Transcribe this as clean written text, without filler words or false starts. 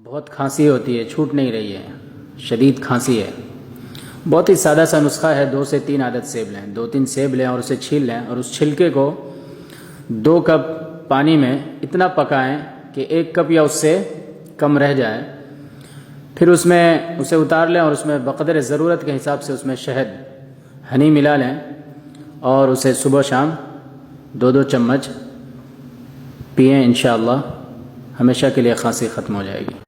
बहुत खांसी होती है, छूट नहीं रही है, शदीद खांसी है। बहुत ही सादा सा नुस्खा है, 2 से 3 आदत सेब लें, 2-3 सेब लें और उसे छील लें और उस छिलके को 2 कप पानी में इतना पकाएं कि 1 कप या उससे कम रह जाए। फिर उसमें उसे उतार लें और उसमें बक़दर ज़रूरत के हिसाब से उसमें शहद, हनी मिला लें और उसे सुबह शाम 2-2 चम्मच पिएँ। इंशाअल्लाह हमेशा के लिए खांसी ख़त्म हो जाएगी।